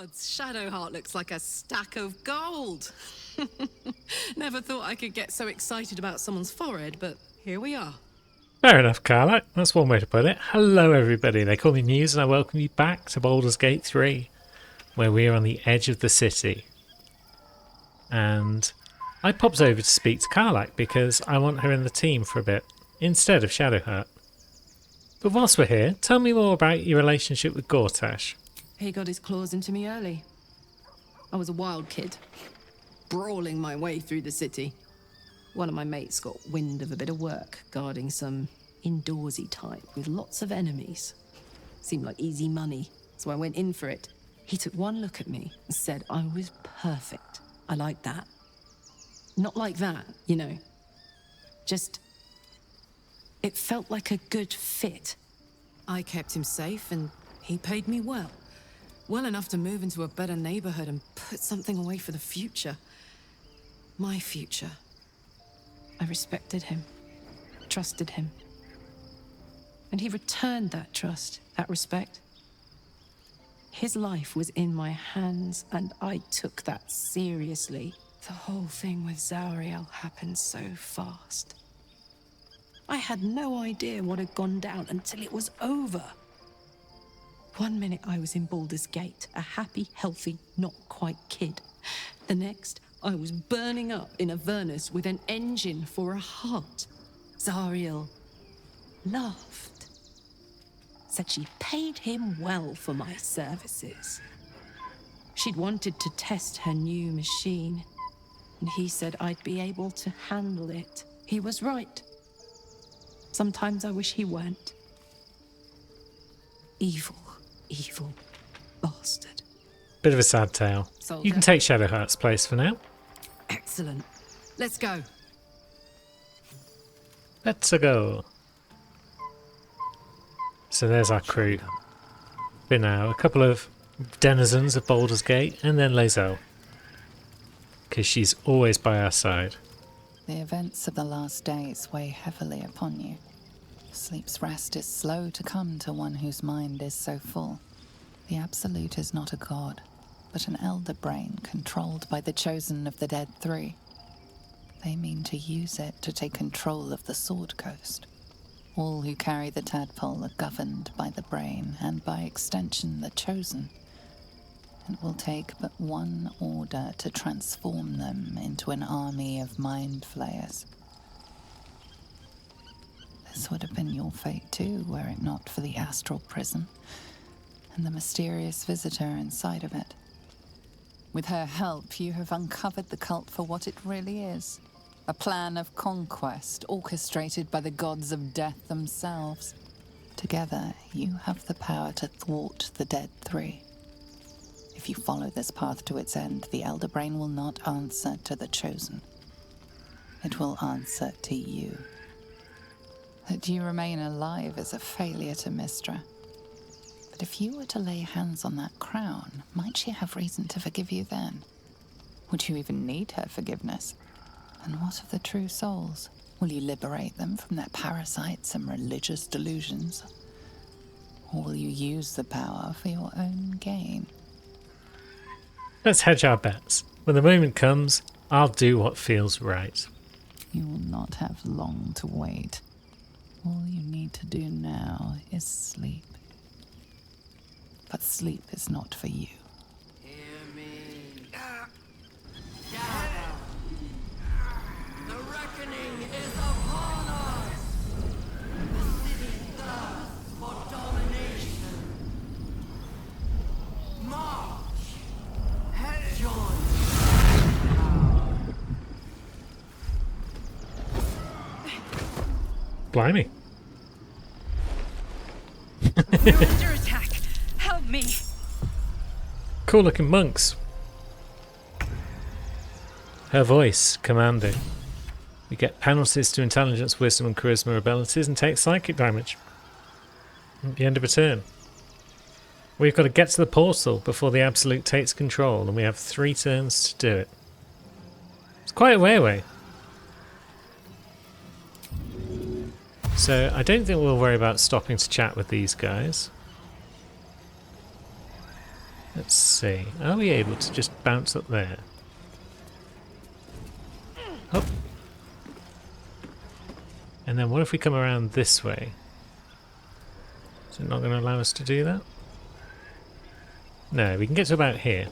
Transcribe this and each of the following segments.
gods, Shadowheart looks like a stack of gold. Never thought I could get so excited about someone's forehead, but here we are. Fair enough, Carla. That's one way to put it. Hello, everybody. They call me Muse, and I welcome you back to Baldur's Gate 3, where we are on the edge of the city. And I popped over to speak to Karlach because I want her in the team for a bit, instead of Shadowheart. But whilst we're here, tell me more about your relationship with Gortash. He got his claws into me early. I was a wild kid, brawling my way through the city. One of my mates got wind of a bit of work guarding some indoorsy type with lots of enemies. Seemed like easy money, so I went in for it. He took one look at me and said I was perfect. I like that. Not like that, you know. Just... it felt like a good fit. I kept him safe and he paid me well. Well enough to move into a better neighborhood and put something away for the future. My future. I respected him, trusted him. And he returned that trust, that respect. His life was in my hands, and I took that seriously. The whole thing with Zariel happened so fast. I had no idea what had gone down until it was over. One minute I was in Baldur's Gate, a happy, healthy, not quite kid. The next, I was burning up in Avernus with an engine for a heart. Zariel laughed. Said she paid him well for my services. She'd wanted to test her new machine, and he said I'd be able to handle it. He was right. Sometimes I wish he weren't. Evil, evil bastard. Bit of a sad tale. Soldier. You can take Shadowheart's place for now. Excellent. Let's go. Let's go. So there's our crew. Been now a couple of denizens of Baldur's Gate, and then Lae'zel, because she's always by our side. The events of the last days weigh heavily upon you. Sleep's rest is slow to come to one whose mind is so full. The Absolute is not a god, but an elder brain controlled by the chosen of the Dead Three. They mean to use it to take control of the Sword Coast. All who carry the tadpole are governed by the brain, and by extension the chosen. It will take but one order to transform them into an army of mind flayers. This would have been your fate too, were it not for the astral prison and the mysterious visitor inside of it. With her help, you have uncovered the cult for what it really is. A plan of conquest orchestrated by the gods of death themselves. Together, you have the power to thwart the Dead Three. If you follow this path to its end, the Elder Brain will not answer to the Chosen. It will answer to you. That you remain alive is a failure to Mystra. But if you were to lay hands on that crown, might she have reason to forgive you then? Would you even need her forgiveness? And what of the true souls? Will you liberate them from their parasites and religious delusions? Or will you use the power for your own gain? Let's hedge our bets. When the moment comes, I'll do what feels right. You will not have long to wait. All you need to do now is sleep. But sleep is not for you. Hear me. The reckoning is upon us. The city thirsts for domination. March. Join. Blimey. We're under attack. Help me. Cool looking monks. Her voice commanding. We get penalties to intelligence, wisdom and charisma abilities and take psychic damage at the end of a turn. We've got to get to the portal before the Absolute takes control, and we have 3 turns to do it. It's quite a way away. So I don't think we'll worry about stopping to chat with these guys. Let's see. Are we able to just bounce up there? Up. And then what if we come around this way? Is it not going to allow us to do that? No, we can get to about here.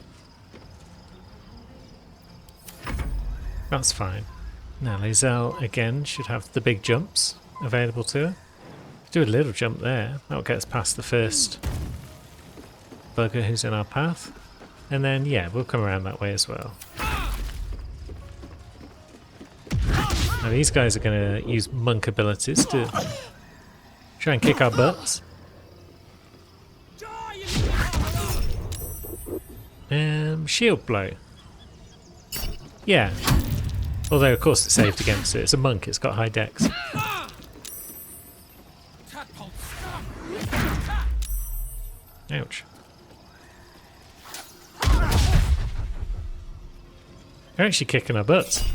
That's fine. Now Lae'zel again should have the big jumps available to her. Do a little jump there. That'll get us past the first bugger who's in our path. And then, yeah, we'll come around that way as well. Now these guys are going to use monk abilities to try and kick our butts. Shield blow. Yeah. Although, of course, it's saved against it. It's a monk, it's got high dex. Ouch. They're actually kicking our butts.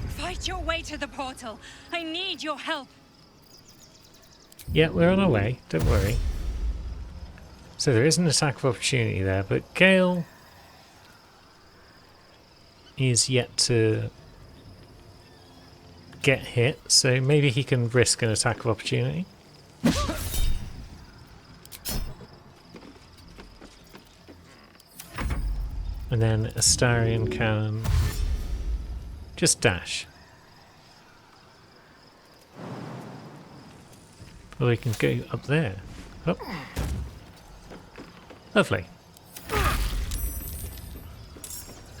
Fight your way to the portal. I need your help. Yeah, we're on our way. Don't worry. So there is an attack of opportunity there, but Gale is yet to get hit, so maybe he can risk an attack of opportunity. And then Astarion can just dash. Or we can go up there. Oh. Lovely.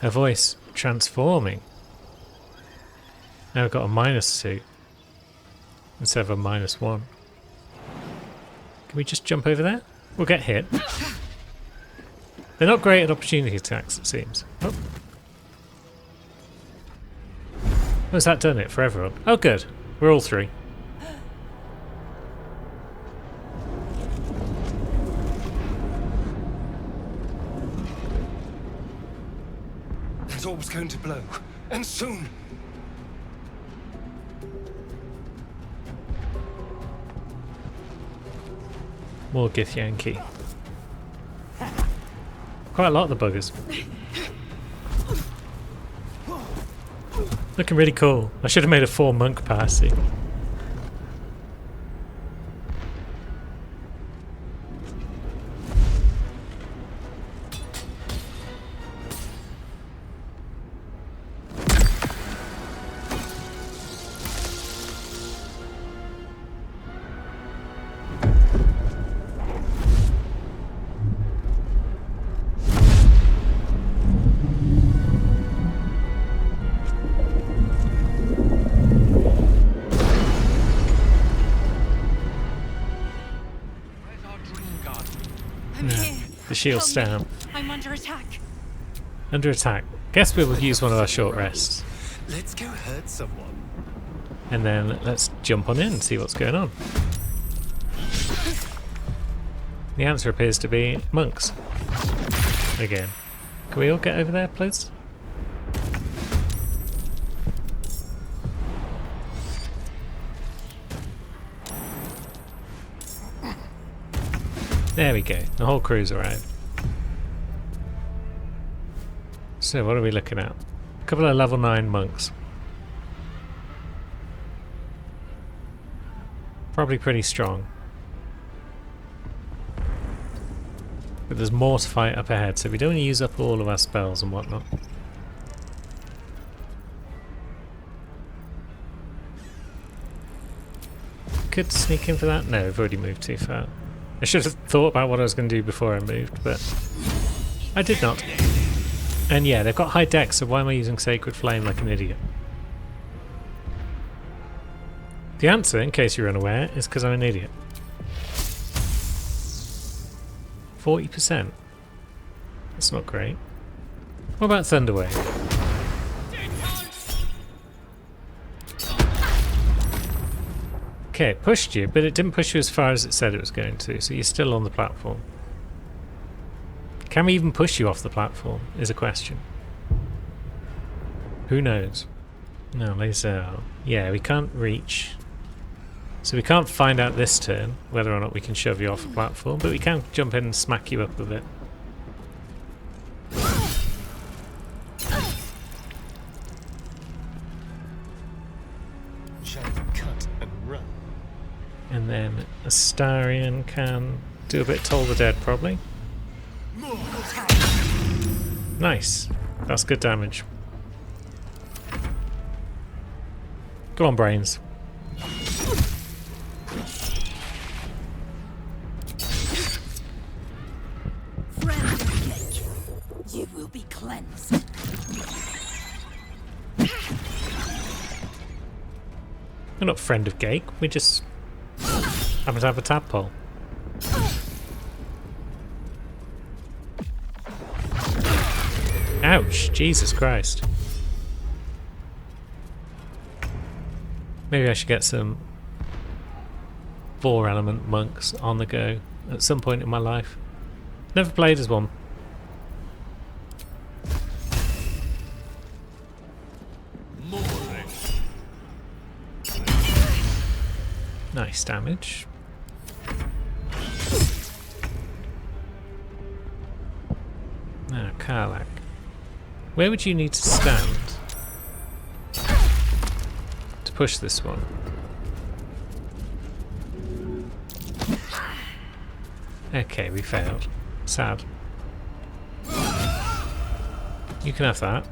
Her voice transforming. Now we've got a -2 instead of a -1. Can we just jump over there? We'll get hit. They're not great at opportunity attacks, it seems. Oh. Has that done it for everyone? Oh good. We're all three. The storm's going to blow, and soon. More Githyanki. Quite a lot of the buggers. Looking really cool. I should have made a 4 monk party. I'm here. The shield Help me. stamp. I'm under attack. Under attack. Guess we'll use one of our short rests. Let's go hurt someone. And then let's jump on in and see what's going on. The answer appears to be monks. Again. Can we all get over there, please? There we go. The whole crew's arrived. So what are we looking at? A couple of level 9 monks. Probably pretty strong. But there's more to fight up ahead, so we don't want to use up all of our spells and whatnot. Could sneak in for that? No, I've already moved too far. I should have thought about what I was going to do before I moved, but I did not. And yeah, they've got high dex, so why am I using Sacred Flame like an idiot? The answer, in case you're unaware, is because I'm an idiot. 40%. That's not great. What about Thunderwave? Okay, it pushed you, but it didn't push you as far as it said it was going to, so you're still on the platform. Can we even push you off the platform, is a question. Who knows? No, Lae'zel. Yeah, we can't reach So we can't find out this turn whether or not we can shove you off a platform, but we can jump in and smack you up a bit. Shall we cut and run? And then Astarion can do a bit Toll the Dead, probably. Nice. That's good damage. Go on, Brains. You will be cleansed. We're not friend of Gake, we just happen to have a tadpole. Ouch, Jesus Christ. Maybe I should get some 4-element monks on the go at some point in my life. Never played as one. Nice damage. Now, Karlach. Where would you need to stand to push this one? Okay, we failed. Sad. You can have that.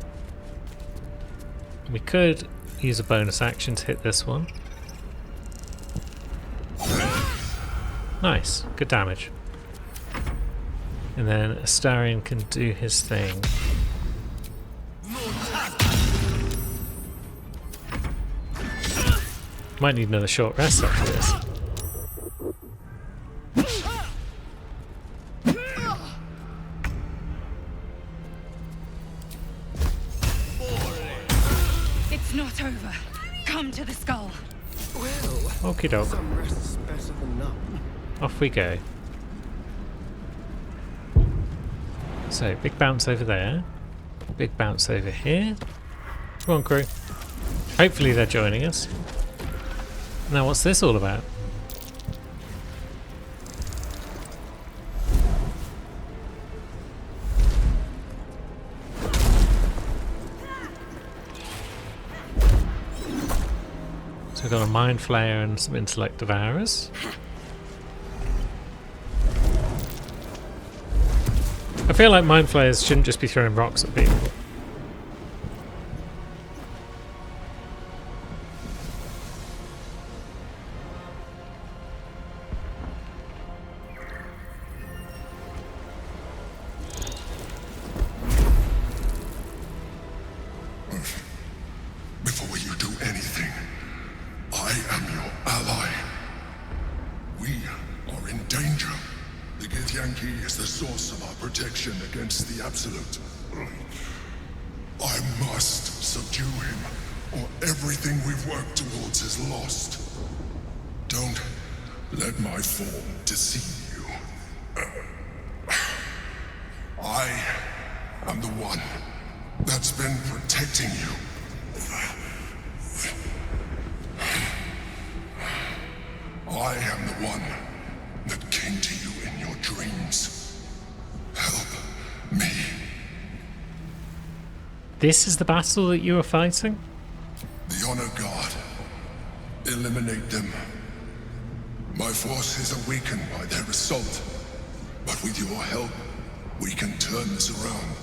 We could use a bonus action to hit this one. Nice, good damage. And then Astarion can do his thing. Might need another short rest after this. It's not over. Come to the skull. Well, Okie doke. some rest's better than none. Off we go. So, big bounce over there. Big bounce over here. Come on, crew. Hopefully they're joining us. Now, what's this all about? So we've got a Mind Flayer and some Intellect Devourers. I feel like Mind Flayers shouldn't just be throwing rocks at people. Before you do anything, I am your ally. We are in danger. The Githyanki is the source of our protection against the Absolute. I must subdue him, or everything we've worked towards is lost. Don't let my form deceive you. I am the one that's been protecting you. I am the one that came to you in your dreams. Help me. This is the battle that you were fighting? The Honor God. Eliminate them. My forces are weakened by their assault. But with your help, we can turn this around.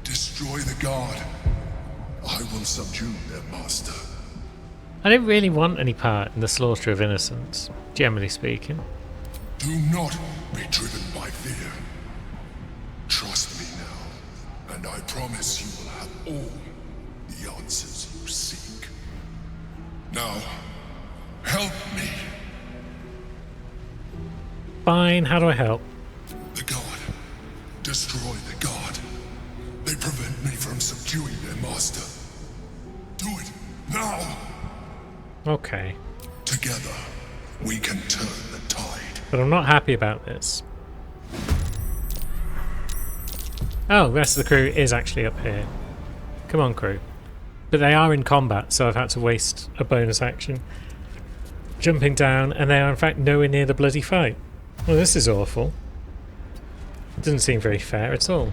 Destroy the Guard. I will subdue their master. I don't really want any part in the slaughter of innocents, generally speaking. Do not be driven by fear. Trust me now, and I promise you will have all the answers you seek. Now, help me. Fine, how do I help? The God. Destroy the God. They prevent me from subduing their master. Do it now. Okay. Together, we can turn the tide. But I'm not happy about this. Oh, the rest of the crew is actually up here. Come on, crew. But they are in combat, so I've had to waste a bonus action. jumping down, and they are in fact nowhere near the bloody fight. Well, this is awful. It doesn't seem very fair at all.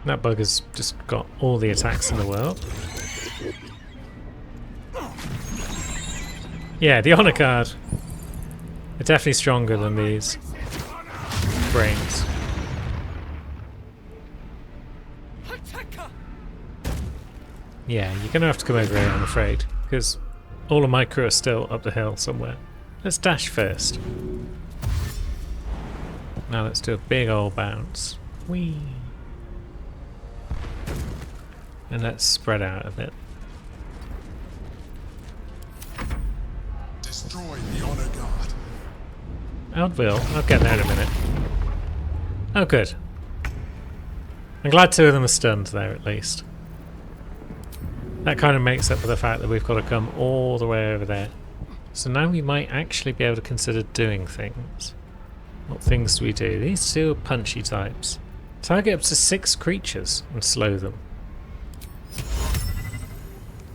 That bugger's just got all the attacks in the world. Yeah, the honor card. They're definitely stronger than these brains. Yeah, you're gonna have to come over here, I'm afraid, because all of my crew are still up the hill somewhere. Let's dash first. Now let's do a big old bounce. Whee! And let's spread out a bit. Destroy the honor guard. I will. I'll get there in a minute. Oh, good. I'm glad two of them are stunned there, at least. That kind of makes up for the fact that we've got to come all the way over there. So now we might actually be able to consider doing things. What things do we do? These two are punchy types. Target up to 6 creatures and slow them.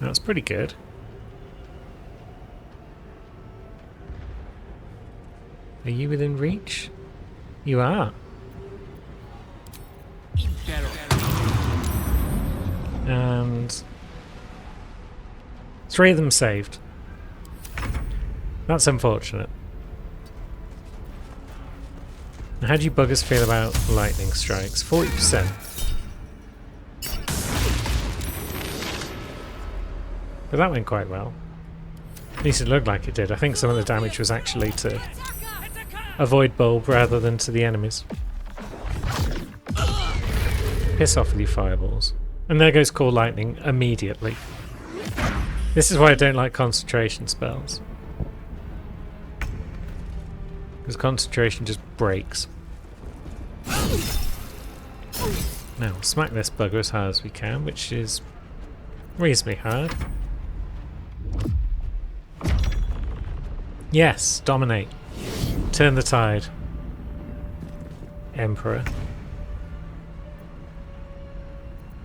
That's pretty good. Are you within reach? You are. And 3 of them saved. That's unfortunate. Now, how do you buggers feel about lightning strikes? 40%. But that went quite well. At least it looked like it did. I think some of the damage was actually to avoid Bulb rather than to the enemies. Piss off with your fireballs. And there goes Call Lightning immediately. This is why I don't like concentration spells. Because concentration just breaks. Now, we'll smack this bugger as hard as we can, which is reasonably hard. Yes, dominate. Turn the tide. Emperor.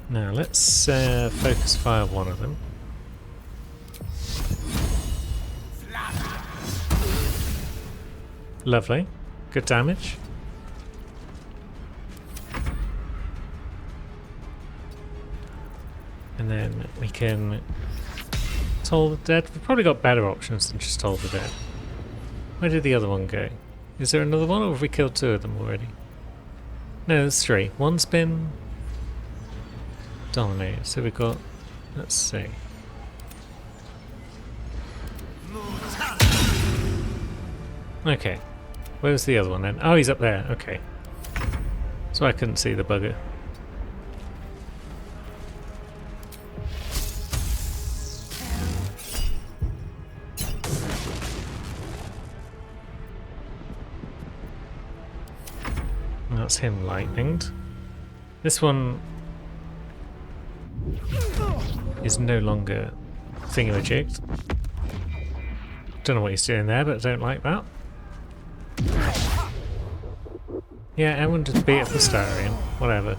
Now, let's focus fire one of them. Lovely. Good damage. And then we can Toll the Dead. We've probably got better options than just Toll the Dead. Where did the other one go? Is there another one, or have we killed 2 of them already? No, there's 3. One's been dominated, so we've got... let's see. Okay. Where's the other one then? Oh, he's up there. Okay. So I couldn't see the bugger. That's him lightninged. This one is no longer thingamajigged. Don't know what he's doing there, but I don't like that. Yeah, everyone just beat up the Starion. Whatever.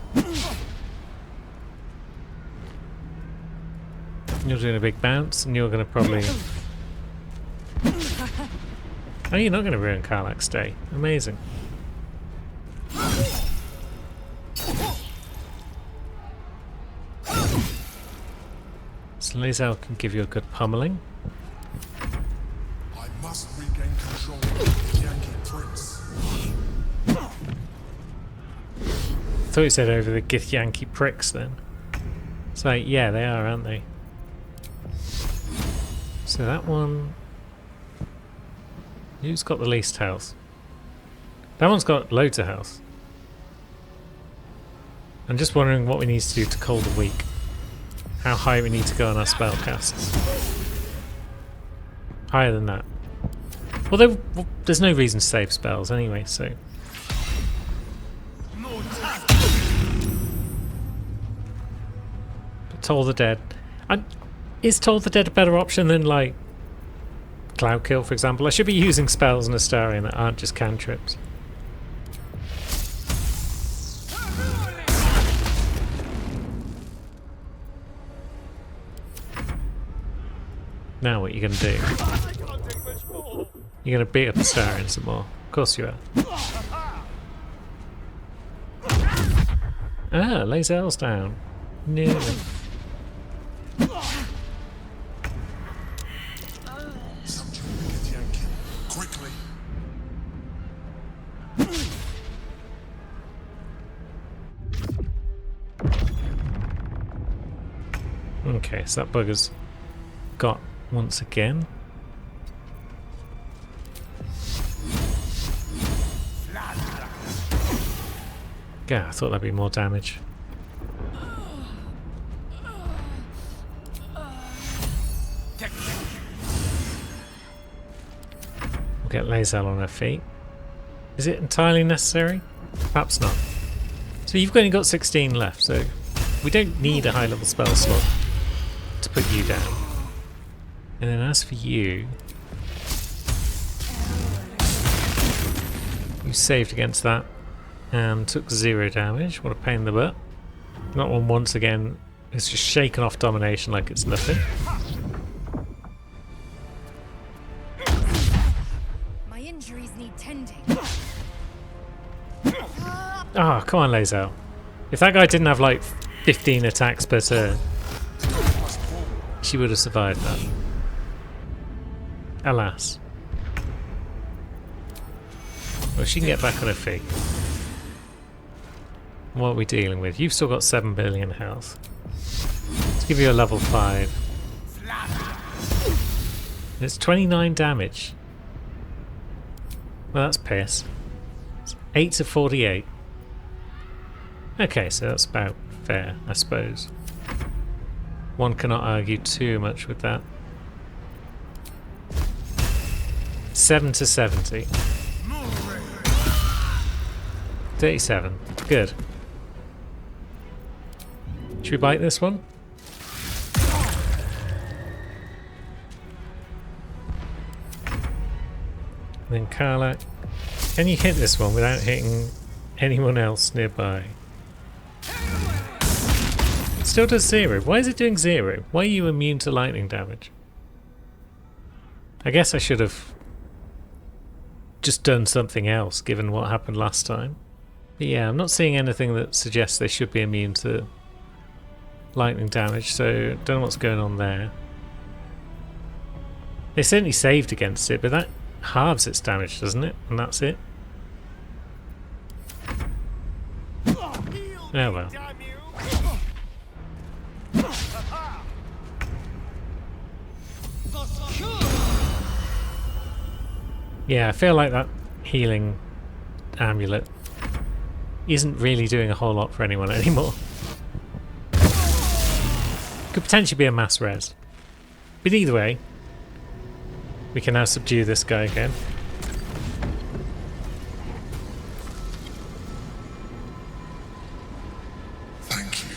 You're doing a big bounce, and you're going to probably... Oh, you're not going to ruin Karlach's day. Amazing. So Lae'zel can give you a good pummeling. I must regain control of the Yankee Prince. I thought you said over the Githyanki pricks then. So yeah, they are, aren't they? So that one... Who's got the least health? That one's got loads of health. I'm just wondering what we need to do to Cold the Weak. How high we need to go on our spell casts. Higher than that. Although, well, there's no reason to save spells anyway, so... But Toll the Dead... Is Toll the Dead a better option than, like, Cloud Kill, for example. I should be using spells in Astarion that aren't just cantrips. Now what are you going to do? You're going to beat up Astarion some more. Of course you are. Ah, Lae'zel's down. Nearly. Quickly. Okay, so that bugger's got once again. Yeah, I thought that'd be more damage. We'll get Lae'zel on her feet. Is it entirely necessary? Perhaps not. So you've only got 16 left, so we don't need a high level spell slot to put you down. And then as for you, you saved against that and took 0 damage. What a pain in the butt. That one once again is just shaken off domination like it's nothing. My injuries need tending. Ah, come on, Lae'zel. If that guy didn't have like 15 attacks per turn, she would have survived that. Alas. Well, she can get back on her feet. What are we dealing with? You've still got 7 billion health. Let's give you a level 5. It's 29 damage. Well, that's piss. It's 8 to 48. Okay, so that's about fair, I suppose. One cannot argue too much with that. 7 to 70. 37. Good. Should we bite this one? And then Karlach. Can you hit this one without hitting anyone else nearby? It still does 0. Why is it doing 0? Why are you immune to lightning damage? I guess I should have just done something else given what happened last time. But yeah, I'm not seeing anything that suggests they should be immune to lightning damage, so don't know what's going on there. They certainly saved against it, but that halves its damage, doesn't it? And that's it. Oh well. Yeah, I feel like that healing amulet isn't really doing a whole lot for anyone anymore. Could potentially be a mass res. But either way, we can now subdue this guy again. Thank you.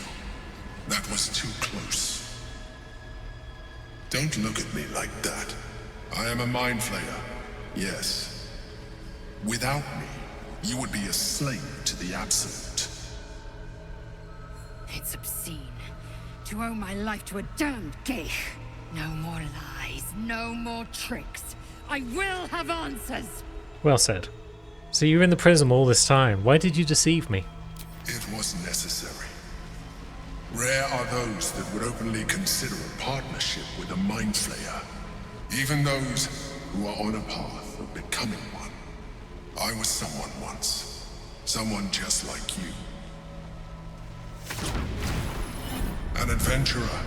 That was too close. Don't look at me like that. I am a mind flayer. Yes. Without me, you would be a slave to the Absolute. It's obscene to owe my life to a damned geich. No more lies, no more tricks. I will have answers. Well said. So you were in the prism all this time. Why did you deceive me? It was necessary. Rare are those that would openly consider a partnership with a mind flayer. Even those who are on a path of becoming one. I was someone once. Someone just like you. An adventurer.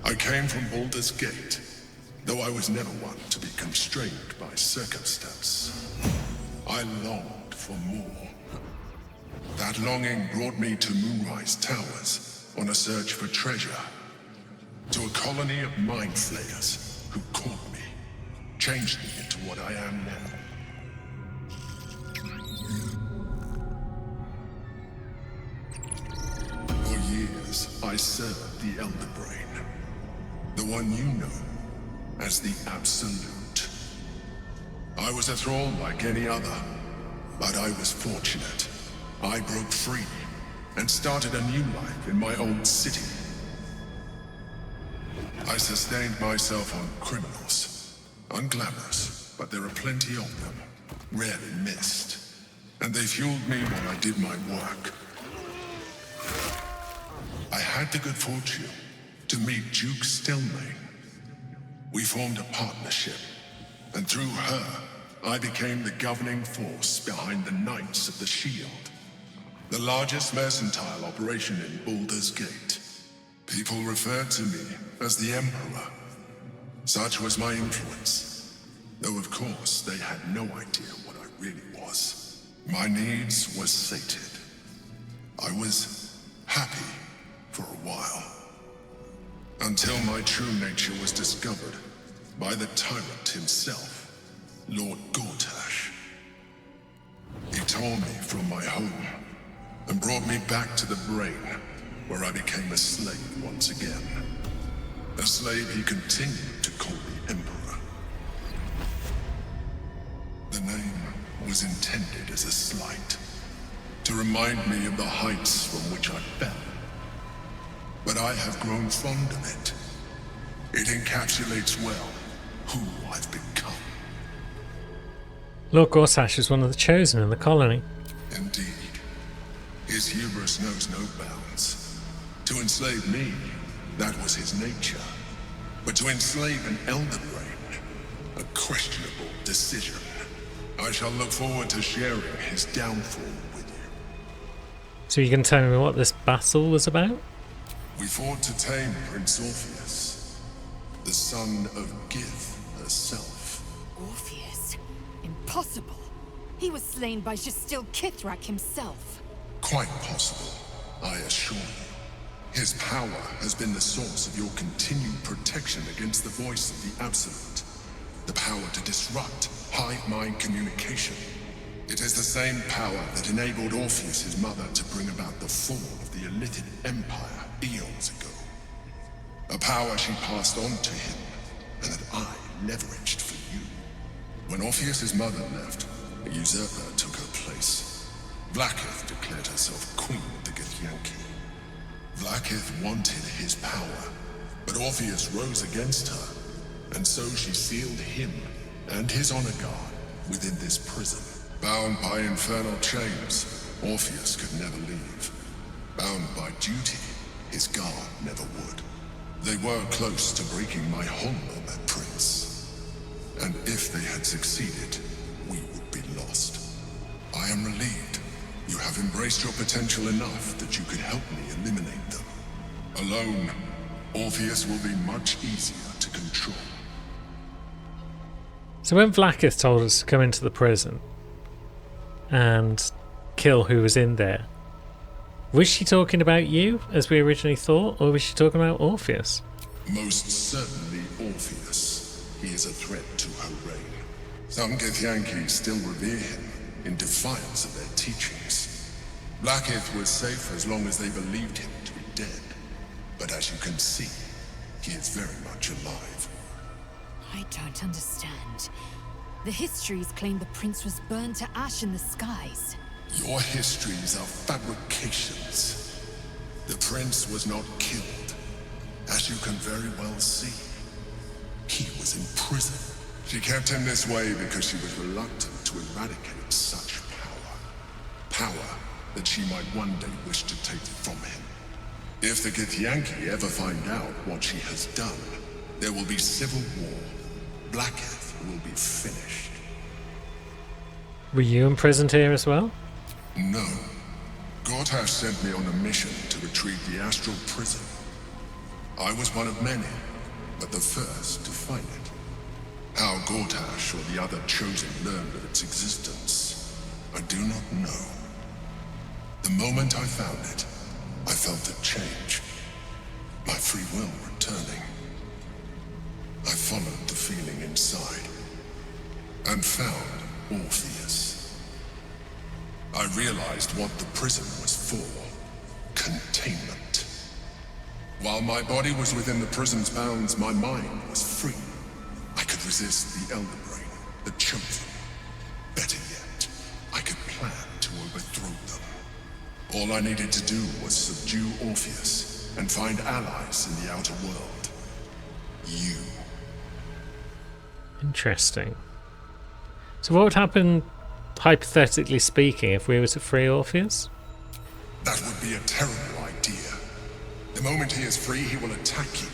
I came from Baldur's Gate, though I was never one to be constrained by circumstance. I longed for more. That longing brought me to Moonrise Towers on a search for treasure. To a colony of mind flayers who caught me, changed me into what I am now. For years, I served the Elder Brain, the one you know as the Absolute. I was a thrall like any other, but I was fortunate. I broke free and started a new life in my old city. I sustained myself on criminals. Unglamorous, but there are plenty of them, rarely missed. And they fueled me while I did my work. I had the good fortune to meet Duke Stelmane. We formed a partnership, and through her, I became the governing force behind the Knights of the Shield, the largest mercantile operation in Baldur's Gate. People referred to me as the Emperor. Such was my influence, though of course they had no idea what I really was. My needs were sated. I was happy for a while, until my true nature was discovered by the tyrant himself, Lord Gortash. He tore me from my home and brought me back to the Brain, where I became a slave once again. A slave he continued to call the Emperor. The name was intended as a slight, to remind me of the heights from which I fell. But I have grown fond of it. It encapsulates well who I've become. Lord Gortash is one of the chosen in the colony. Indeed. His hubris knows no bounds. To enslave me, that was his nature. But to enslave an Elder Brain, a questionable decision. I shall look forward to sharing his downfall with you. So you can tell me what this battle was about? We fought to tame Prince Orpheus, the son of Gith herself. Orpheus? Impossible. He was slain by Jastil Kithrak himself. Quite possible, I assure you. His power has been the source of your continued protection against the voice of the Absolute. The power to disrupt hive mind communication. It is the same power that enabled Orpheus, his mother, to bring about the fall of the Illithid Empire eons ago. A power she passed on to him, and that I leveraged for you. When Orpheus's mother left, a usurper took her place. Vlaakith declared herself queen of the Githyanki. Vlaakith wanted his power, but Orpheus rose against her, and so she sealed him and his honor guard within this prison. Bound by infernal chains, Orpheus could never leave. Bound by duty, his guard never would. They were close to breaking my hold on that prince. And if they had succeeded, we would be lost. I am relieved. You have embraced your potential enough that you could help me eliminate them. Alone, Orpheus will be much easier to control. So when Vlaakith told us to come into the prison and kill who was in there, was she talking about you, as we originally thought, or was she talking about Orpheus? Most certainly Orpheus. He is a threat to her reign. Some Githyanki still revere him, in defiance of their teachings. Vlaakith was safe as long as they believed him to be dead. But as you can see, he is very much alive. I don't understand. The histories claim the prince was burned to ash in the skies. Your histories are fabrications. The prince was not killed. As you can very well see, he was in prison. She kept him this way because she was reluctant to eradicate such power. Power that she might one day wish to take from him. If the Githyanki ever find out what she has done, there will be civil war. Vlaakith will be finished. Were you imprisoned here as well? No. Gortash sent me on a mission to retrieve the Astral Prison. I was one of many, but the first to find it. How Gortash or the other chosen learned of its existence, I do not know. The moment I found it, I felt a change. My free will returning. I followed the feeling inside, and found Orpheus. I realized what the prison was for. Containment. While my body was within the prison's bounds, my mind was free. I could resist the Elder Brain, the chosen. Better yet, I could plan to overthrow them. All I needed to do was subdue Orpheus and find allies in the outer world. You. Interesting. So what would happen, hypothetically speaking, if we were to free Orpheus? That would be a terrible idea. The moment he is free, he will attack you.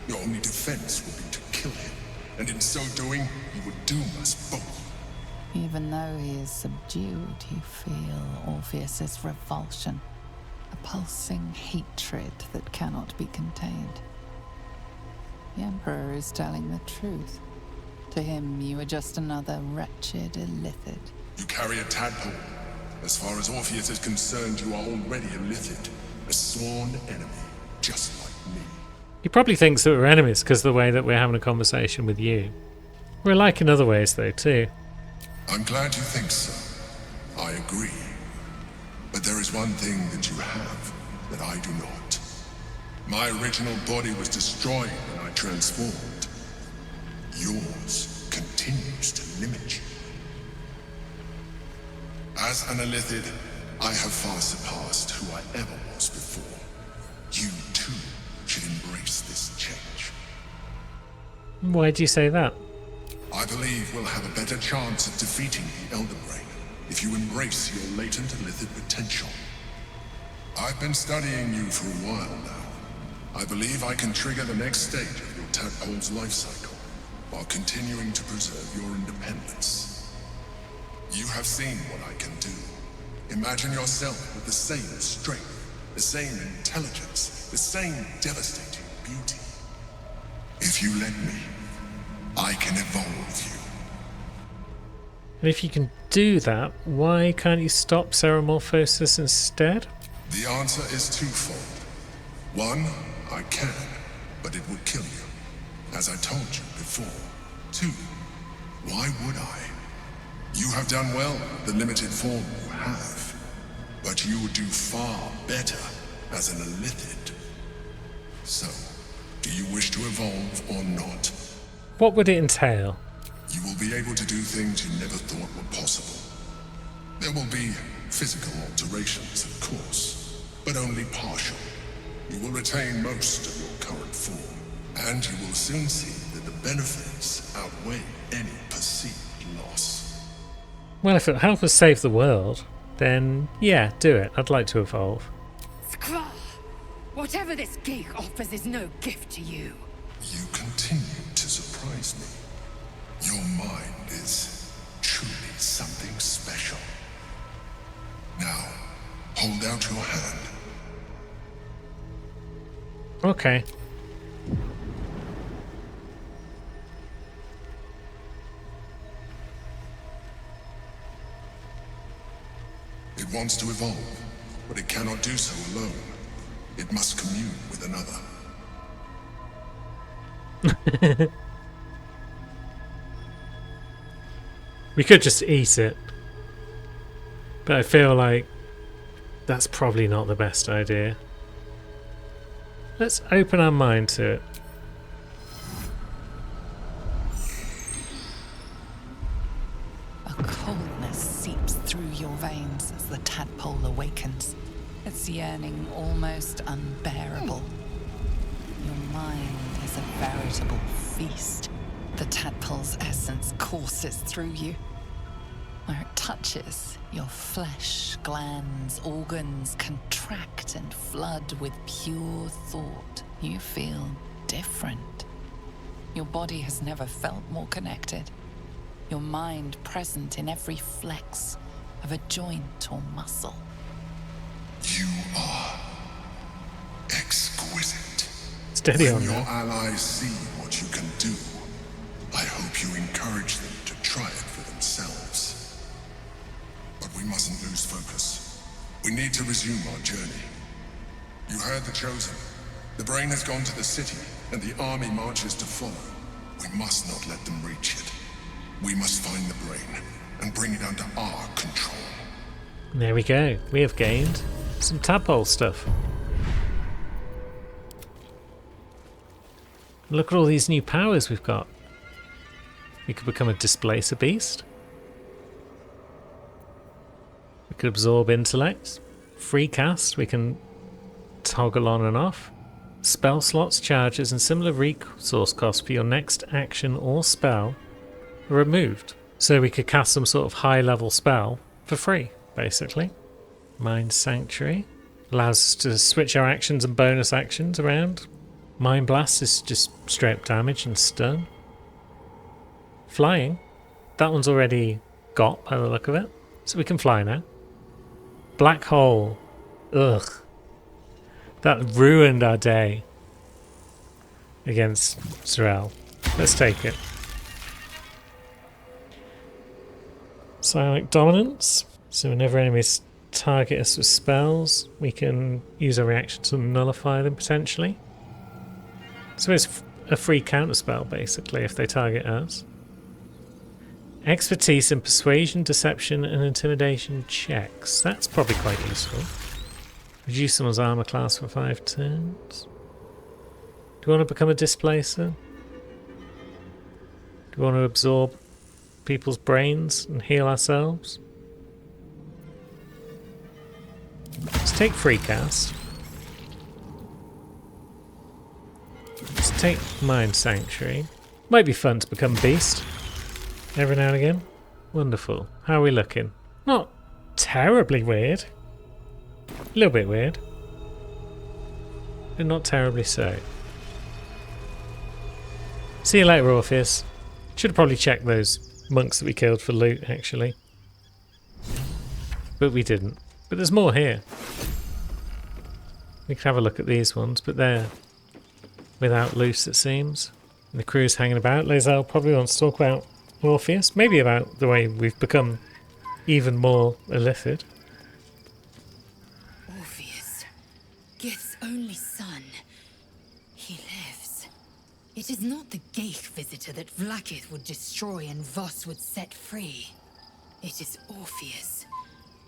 Your only defense will be to kill him. And in so doing, he would doom us both. Even though he is subdued, you feel Orpheus's revulsion. A pulsing hatred that cannot be contained. The Emperor is telling the truth. To him, you are just another wretched illithid. You carry a tadpole. As far as Orpheus is concerned, you are already a illithid. A sworn enemy, just like me. He probably thinks that we're enemies because of the way that we're having a conversation with you. We're alike in other ways though, too. I'm glad you think so. I agree. But there is one thing that you have that I do not. My original body was destroyed when I transformed. Yours continues to limit you. As an illithid, I have far surpassed who I ever was before. You too should embrace this change. Why do you say that? I believe we'll have a better chance of defeating the Elder Brain if you embrace your latent illithid potential. I've been studying you for a while now. I believe I can trigger the next stage of your tadpole's life cycle, while continuing to preserve your independence. You have seen what I can do. Imagine yourself with the same strength, the same intelligence, the same devastating beauty. If you let me, I can evolve you. And if you can do that, why can't you stop Ceramorphosis instead? The answer is twofold. One, I can, but it would kill you, as I told you before. Two, why would I? You have done well with the limited form you have, but you would do far better as an illithid. So, do you wish to evolve or not? What would it entail? You will be able to do things you never thought were possible. There will be physical alterations, of course, but only partial. You will retain most of your current form, and you will soon see that the benefits outweigh any perceived loss. Well, if it'll help us save the world, then yeah, do it. I'd like to evolve. Skrull! Whatever this geek offers is no gift to you. You continue to surprise me. Your mind is truly something special. Now, hold out your hand. Okay. It wants to evolve, but it cannot do so alone. It must commune with another. We could just eat it. But I feel like that's probably not the best idea. Let's open our mind to it. A coldness seeps through your veins as the tadpole awakens, its yearning almost unbearable. Your mind is a veritable feast. The tadpole's essence courses through you. Where it touches, your flesh, glands, organs contract and flood with pure thought. You feel different. Your body has never felt more connected. Your mind present in every flex of a joint or muscle. You are exquisite. Steady When on your that. allies see what you can do, I hope you encourage them to try it for themselves. But we mustn't lose focus. We need to resume our journey. You heard the Chosen. The Brain has gone to the city, and the army marches to follow. We must not let them reach it. We must find the Brain and bring it under our control. There we go. We have gained some tadpole stuff. Look at all these new powers we've got. We could become a Displacer Beast. We could absorb intellect. Free cast, we can toggle on and off. Spell slots, charges, and similar resource costs for your next action or spell are removed. So we could cast some sort of high level spell for free, basically. Mind Sanctuary allows us to switch our actions and bonus actions around. Mind Blast is just straight up damage and stun. Flying, that one's already got by the look of it, so we can fly now. Black Hole, ugh. That ruined our day against Sorel. Let's take it. Psionic Dominance. So whenever enemies target us with spells, we can use our reaction to nullify them potentially. So it's a free counterspell basically if they target us. Expertise in Persuasion, Deception and Intimidation checks. That's probably quite useful. Reduce someone's armor class for 5 turns. Do you want to become a Displacer? Do you want to absorb people's brains and heal ourselves? Let's take free cast. Let's take Mind Sanctuary. Might be fun to become Beast every now and again. Wonderful. How are we looking? Not terribly weird. A little bit weird, but not terribly so. See you later, Orpheus. Should have probably checked those monks that we killed for loot, actually. But we didn't. But there's more here. We could have a look at these ones, but they're without loot, it seems. And the crew's hanging about. Lae'zel probably wants to talk about Orpheus. Maybe about the way we've become even more illithid. Gith's only son. He lives. It is not the Geich visitor that Vlaakith would destroy and Voss would set free. It is Orpheus,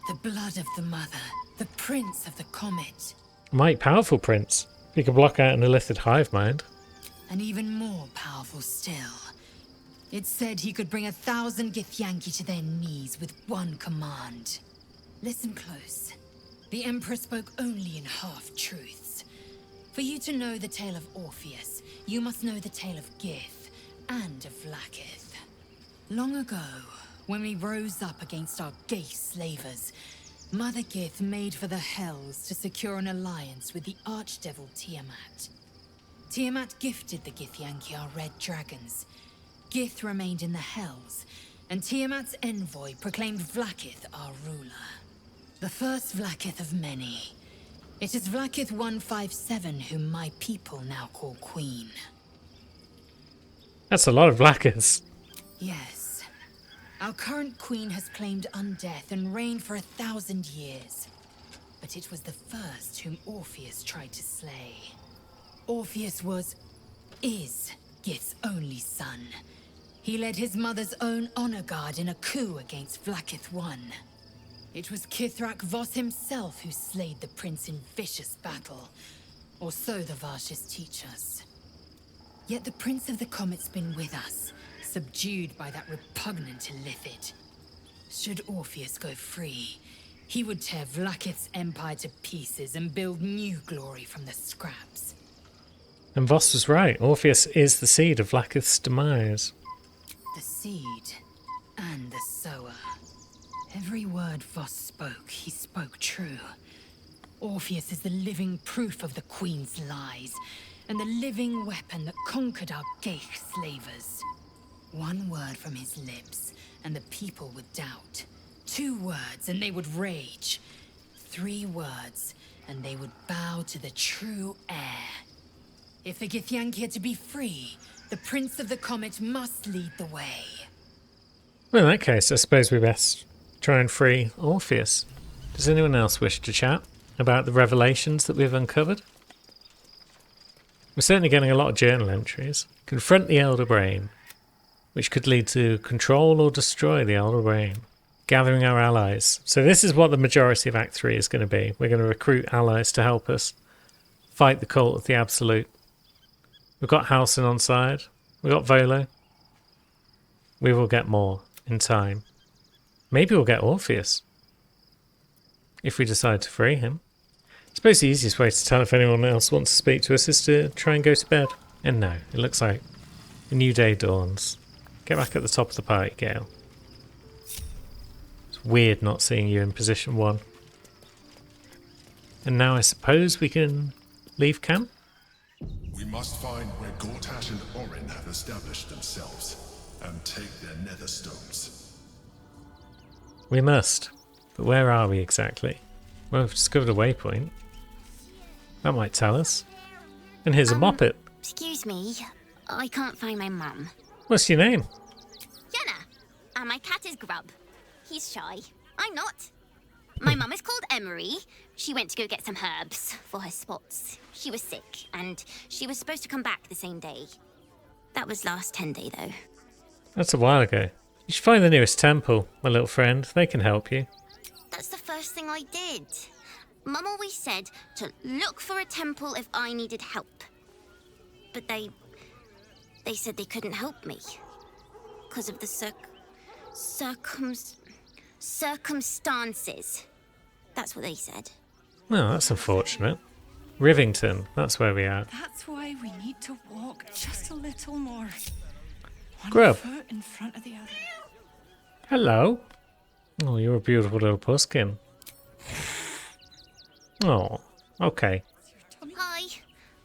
the blood of the mother, the prince of the comet. Mighty powerful prince. He could block out an illithid hive mind. And even more powerful still. It said he could bring 1,000 Githyanki to their knees with one command. Listen close. The Emperor spoke only in half-truths. For you to know the tale of Orpheus, you must know the tale of Gith and of Vlaakith. Long ago, when we rose up against our Geich slavers, Mother Gith made for the Hells to secure an alliance with the Archdevil Tiamat. Tiamat gifted the Githyanki our red dragons. Gith remained in the Hells, and Tiamat's envoy proclaimed Vlaakith our ruler. The first Vlaakith of many. It is Vlaakith 157 whom my people now call Queen. That's a lot of Vlaakiths. Yes. Our current queen has claimed undeath and reigned for 1,000 years. But it was the first whom Orpheus tried to slay. Orpheus is Gith's only son. He led his mother's own honor guard in a coup against Vlaakith I. It was Kithrak Voss himself who slayed the prince in vicious battle, or so the Varshas teach us. Yet the Prince of the Comet's been with us, subdued by that repugnant illithid. Should Orpheus go free, he would tear Vlaakith's empire to pieces and build new glory from the scraps. And Voss was right. Orpheus is the seed of Vlaakith's demise. The seed and the sower. Every word Voss spoke, he spoke true. Orpheus is the living proof of the Queen's lies, and the living weapon that conquered our Geich slavers. One word from his lips, and the people would doubt. 2 words, and they would rage. 3 words, and they would bow to the true heir. If the Githyanki are to be free, the Prince of the Comet must lead the way. Well, in that case, I suppose we best try and free Orpheus. Does anyone else wish to chat about the revelations that we've uncovered? We're certainly getting a lot of journal entries. Confront the Elder Brain, which could lead to control or destroy the Elder Brain. Gathering our allies. So this is what the majority of Act 3 is going to be. We're going to recruit allies to help us fight the cult of the Absolute. We've got Halsin on side. We've got Volo. We will get more in time. Maybe we'll get Orpheus. If we decide to free him. I suppose the easiest way to tell if anyone else wants to speak to us is to try and go to bed. And no, it looks like a new day dawns. Get back at the top of the party, Gale. It's weird not seeing you in position 1. And now I suppose we can leave camp? We must find where Gortash and Orin have established themselves and take their nether stones. We must. But where are we exactly? Well, we've discovered a waypoint. That might tell us. And here's a moppet. Excuse me, I can't find my mum. What's your name? Jenna, and my cat is Grub. He's shy. I'm not. My mum is called Emery. She went to go get some herbs for her spots. She was sick, and she was supposed to come back the same day. That was last 10 day, though. That's a while ago. You should find the nearest temple, my little friend. They can help you. That's the first thing I did. Mum always said to look for a temple if I needed help. But they said they couldn't help me. Because of the circumstances. That's what they said. Oh, that's unfortunate. Rivington, that's where we are. That's why we need to walk just a little more. One Grub. foot in front of the other. Hello. Oh, you're a beautiful little puskin. Oh, okay. Hi.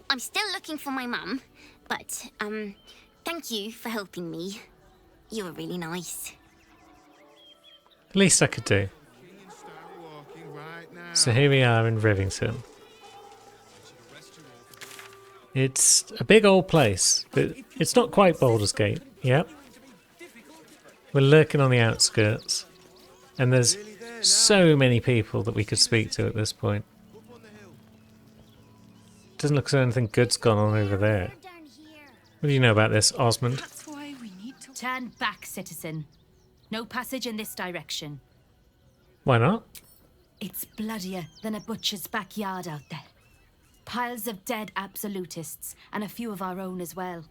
I'm still looking for my mum, but, thank you for helping me. You were really nice. Least I could do. So here we are in Rivington. It's a big old place, but it's not quite Baldur's Gate. Yep. We're lurking on the outskirts, and there's so many people that we could speak to at this point. Doesn't look as though anything good's gone on over there. What do you know about this, Osmond? That's why we need to Turn back, citizen. No passage in this direction. Why not? It's bloodier than a butcher's backyard out there. Piles of dead absolutists, and a few of our own as well.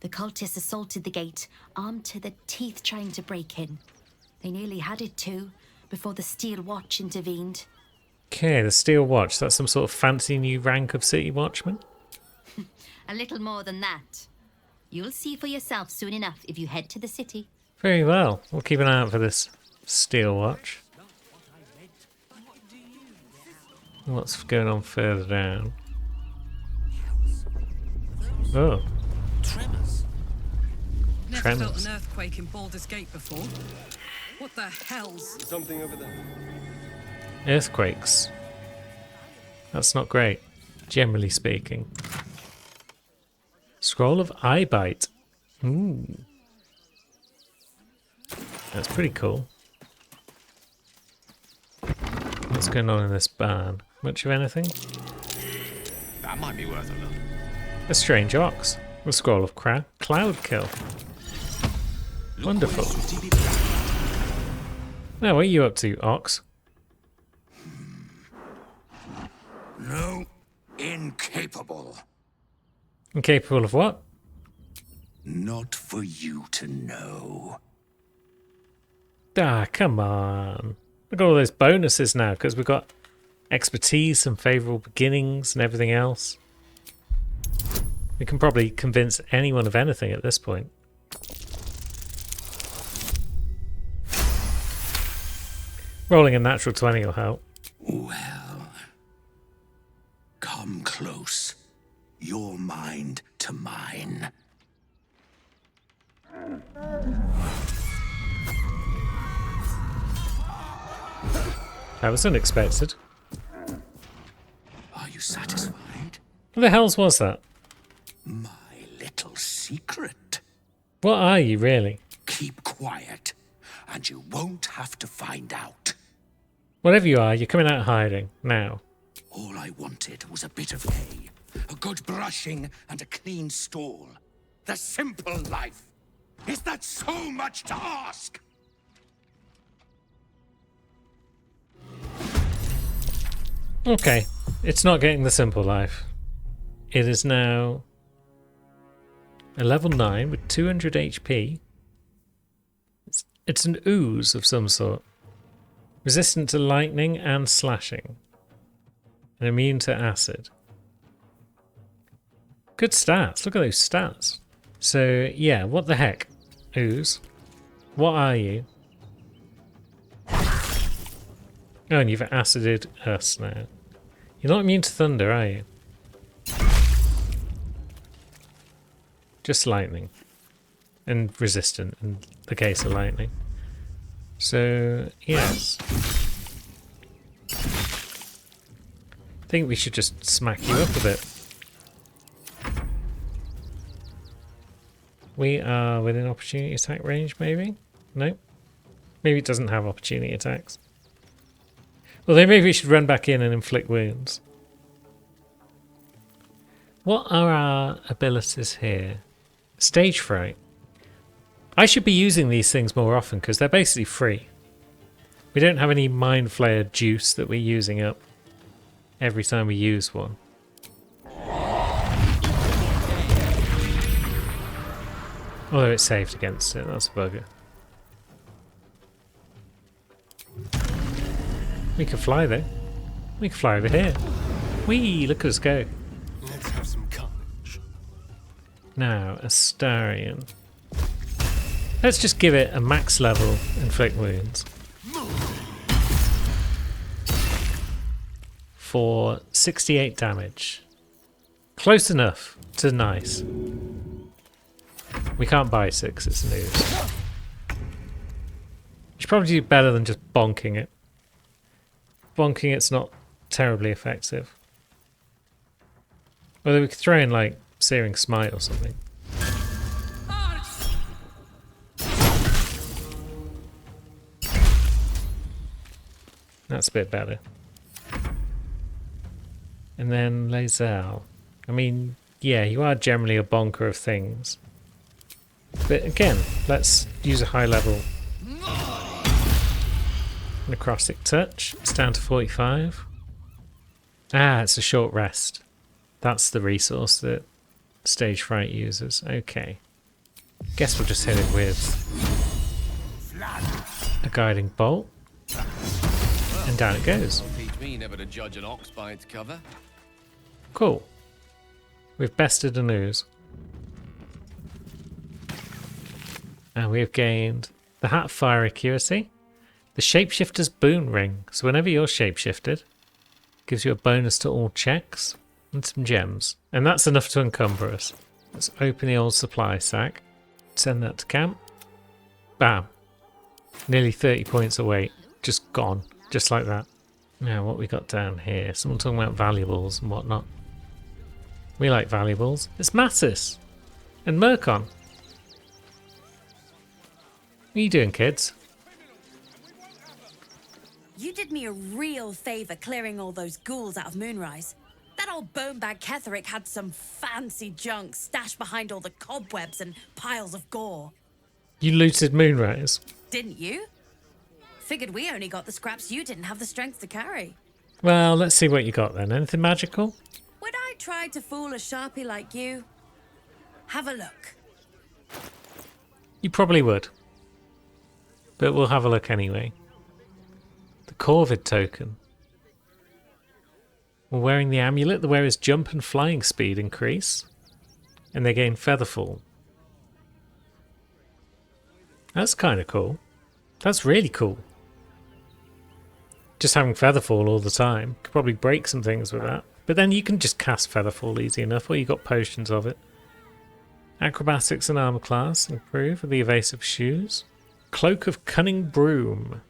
The cultists assaulted the gate, armed to the teeth trying to break in. They nearly had it too, before the Steel Watch intervened. Okay, the Steel Watch. That's some sort of fancy new rank of City Watchman? A little more than that. You'll see for yourself soon enough if you head to the city. Very well. We'll keep an eye out for this Steel Watch. What's going on further down? Oh. Tremors. Never felt Tremors. an earthquake in Baldur's Gate before. What the hell's... Something over there. Earthquakes. That's not great, generally speaking. Scroll of Eyebite. Ooh. That's pretty cool. What's going on in this barn? Much of anything? That might be worth a look. A strange ox. A scroll of cloud kill. Wonderful. Now, what are you up to, ox? No, incapable. Incapable of what? Not for you to know. Ah, come on. We've got all those bonuses now because we've got expertise and favourable beginnings and everything else. We can probably convince anyone of anything at this point. Rolling a natural 20 will help. Well, come close. Your mind to mine. That was unexpected. Are you satisfied? What the hell's was that? My little secret. What are you, really? Keep quiet, and you won't have to find out. Whatever you are, you're coming out hiding. Now. All I wanted was a bit of hay, a good brushing, and a clean stall. The simple life. Is that so much to ask? Okay, it's not getting the simple life. It is now a level 9 with 200 HP It's an ooze of some sort. Resistant to lightning and slashing. And immune to acid. Good stats. Look at those stats. So, yeah, what the heck? Ooze. What are you? Oh, and you've acided us now. You're not immune to thunder, are you? Just lightning. And resistant in the case of lightning. So, yes. I think we should just smack you up a bit. We are within opportunity attack range, maybe? No? Maybe it doesn't have opportunity attacks. Well, then maybe we should run back in and inflict wounds. What are our abilities here? Stage fright. I should be using these things more often because they're basically free. We don't have any mind flayer juice that we're using up every time we use one. Although it's saved against it, that's a bugger. We can fly though. We can fly over here. Whee! Look at us go. Let's have some carnage. Now, Astarion. Let's just give it a max level inflict wounds. For 68 damage. Close enough to nice. We can't buy 6, it's news. You should probably do better than just bonking it. Bonking it's not terribly effective. Whether we could throw in like Searing Smite or something. That's a bit better. And then Lae'zel. I mean, yeah, you are generally a bonker of things. But again, let's use a high level necrotic touch. It's down to 45. Ah, it's a short rest. That's the resource that Stage Fright uses. Okay. Guess we'll just hit it with a guiding bolt. And down it goes. Teach me never to judge an ox by its cover. Cool. We've bested an ooze. And we have gained the Hat of Fire Accuracy, the Shapeshifter's Boon Ring. So whenever you're shapeshifted, gives you a bonus to all checks and some gems. And that's enough to encumber us. Let's open the old supply sack. Send that to camp. Bam. Nearly 30 points of weight. Just gone. Just like that. Now what we got down here. Someone talking about valuables and whatnot. We like valuables. It's Mattis. And Myrkon. What are you doing, kids? You did me a real favour clearing all those ghouls out of Moonrise. That old bonebag Ketheric had some fancy junk stashed behind all the cobwebs and piles of gore. You looted Moonrise? Didn't you? Figured we only got the scraps you didn't have the strength to carry. Well, let's see what you got then. Anything magical? Would I try to fool a sharpie like you? Have a look. You probably would. But we'll have a look anyway. The Corvid token. While wearing the amulet, the wearer's jump and flying speed increase. And they gain Featherfall. That's kind of cool. That's really cool. Just having Featherfall all the time. Could probably break some things with that. But then you can just cast Featherfall easy enough, or you got potions of it. Acrobatics and armor class improve with the evasive shoes. Cloak of Cunning Broom.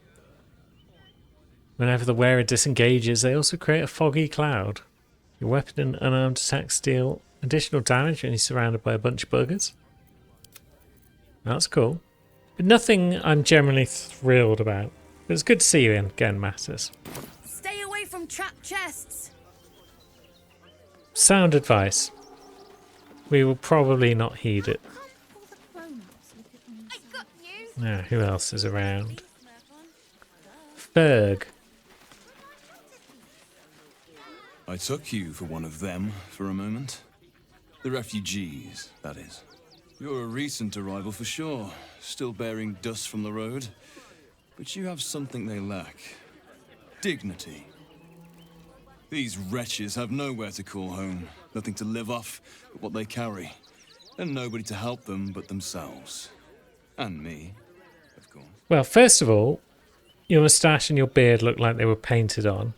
Whenever the wearer disengages, they also create a foggy cloud. Your weapon and unarmed attacks deal additional damage when you're surrounded by a bunch of buggers. That's cool. But nothing I'm generally thrilled about. But it's good to see you again, Mattis. Stay away from trapped chests. Sound advice. We will probably not heed it. Now, who else is around? Ferg. I took you for one of them for a moment. The refugees, that is. You're a recent arrival for sure, still bearing dust from the road. But you have something they lack. Dignity. These wretches have nowhere to call home, nothing to live off but what they carry, and nobody to help them but themselves. And me, of course. Well, first of all, your moustache and your beard look like they were painted on.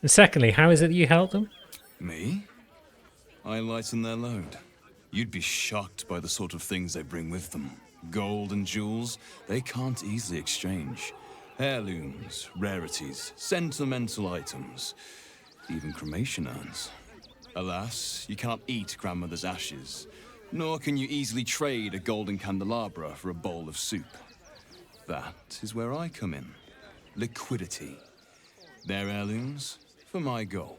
And secondly, how is it that you help them? Me? I lighten their load. You'd be shocked by the sort of things they bring with them. Gold and jewels, they can't easily exchange. Heirlooms, rarities, sentimental items, even cremation urns. Alas, you can't eat grandmother's ashes, nor can you easily trade a golden candelabra for a bowl of soup. That is where I come in. Liquidity. Their heirlooms for my gold.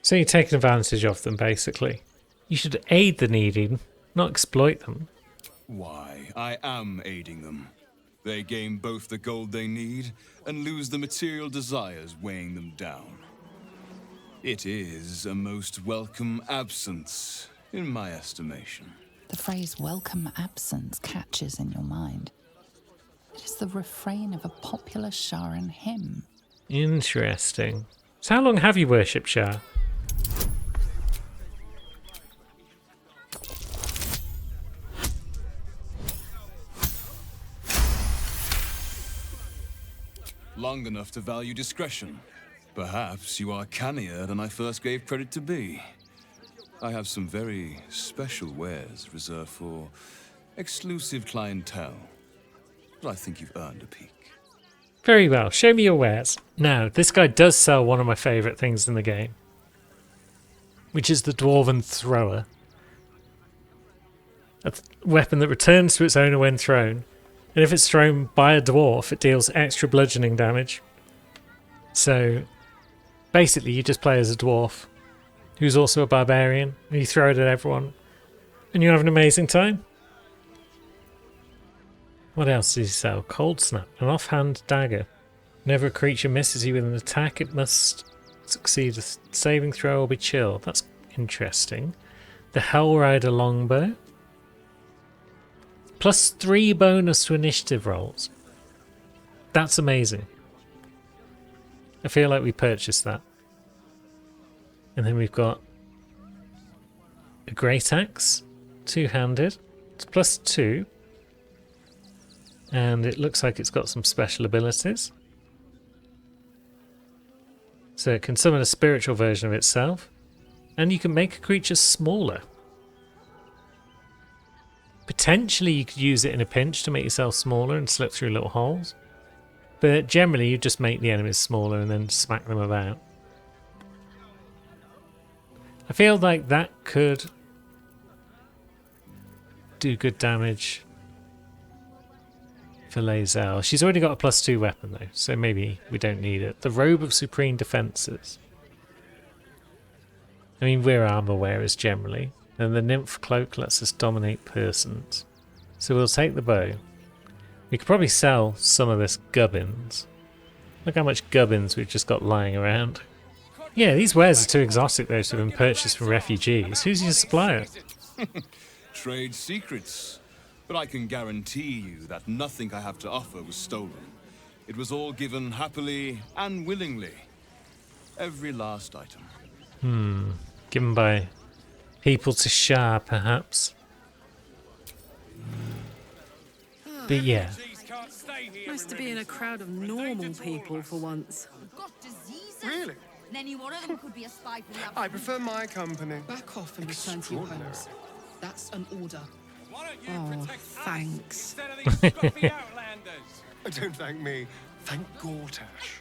So you're taking advantage of them, basically. You should aid the needy, not exploit them. Why, I am aiding them. They gain both the gold they need and lose the material desires weighing them down. It is a most welcome absence, in my estimation. The phrase welcome absence catches in your mind. It is the refrain of a popular Sharan hymn. Interesting. So how long have you worshipped Shah? Long enough to value discretion. Perhaps you are cannier than I first gave credit to be. I have some very special wares reserved for exclusive clientele. But I think you've earned a peek. Very well, show me your wares. Now, this guy does sell one of my favourite things in the game, which is the Dwarven Thrower. A weapon that returns to its owner when thrown, and if it's thrown by a dwarf, it deals extra bludgeoning damage. So, basically, you just play as a dwarf, who's also a barbarian, and you throw it at everyone, and you have an amazing time. What else does he sell? Cold Snap, an offhand dagger. Whenever a creature misses you with an attack, it must succeed a saving throw or be chilled. That's interesting. The Hellrider longbow. +3 bonus to initiative rolls. That's amazing. I feel like we purchased that. And then we've got a great axe, two-handed. It's +2. And it looks like it's got some special abilities. So it can summon a spiritual version of itself. And you can make a creature smaller. Potentially you could use it in a pinch to make yourself smaller and slip through little holes. But generally you just make the enemies smaller and then smack them about. I feel like that could do good damage for Lae'zel. She's already got a +2 weapon though, so maybe we don't need it. The Robe of Supreme Defences. I mean, we're armor wearers generally, and the Nymph Cloak lets us dominate persons. So we'll take the bow. We could probably sell some of this gubbins. Look how much gubbins we've just got lying around. Yeah, these wares are too exotic though to have been purchased from refugees. Who's your supplier? Trade secrets. But I can guarantee you that nothing I have to offer was stolen. It was all given happily and willingly. Every last item. Given by people to Shah, perhaps. But yeah. Nice to be in a crowd of normal people for once. Really? Then you one of them could be a spy for the I prefer my company. Back off and return to your homes. That's an order. Oh, thanks. Don't thank me. Thank Gortash.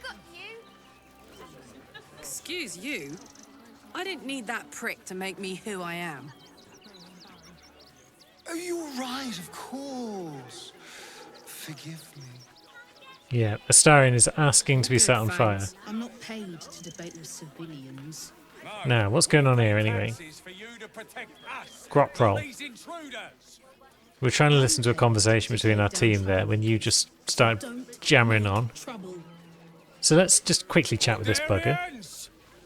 Excuse you? I didn't need that prick to make me who I am. Oh, you're right, of course. Forgive me. Yeah, Astarion is asking to be set on fire. I'm not paid to debate with civilians. Now, what's going on here anyway? Grop roll. We're trying to listen to a conversation between our team there when you just started jammering on. So let's just quickly chat with this bugger.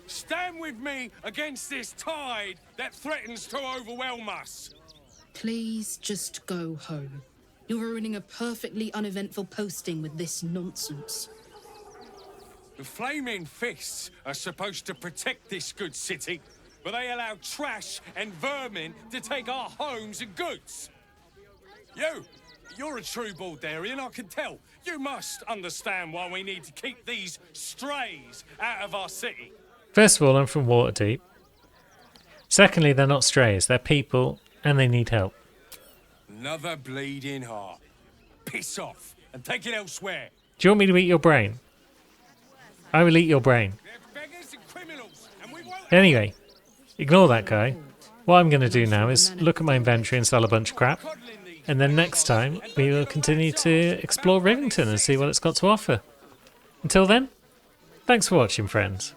Stand with me against this tide that threatens to overwhelm us. Please just go home. You're ruining a perfectly uneventful posting with this nonsense. The Flaming Fists are supposed to protect this good city, but they allow trash and vermin to take our homes and goods. You're a true Baldarian, I can tell. You must understand why we need to keep these strays out of our city. First of all, I'm from Waterdeep. Secondly, they're not strays, they're people, and they need help. Another bleeding heart. Piss off and take it elsewhere. Do you want me to eat your brain? I will eat your brain. Anyway, ignore that guy. What I'm going to do now is look at my inventory and sell a bunch of crap. And then next time, we will continue to explore Rivington and see what it's got to offer. Until then, thanks for watching, friends.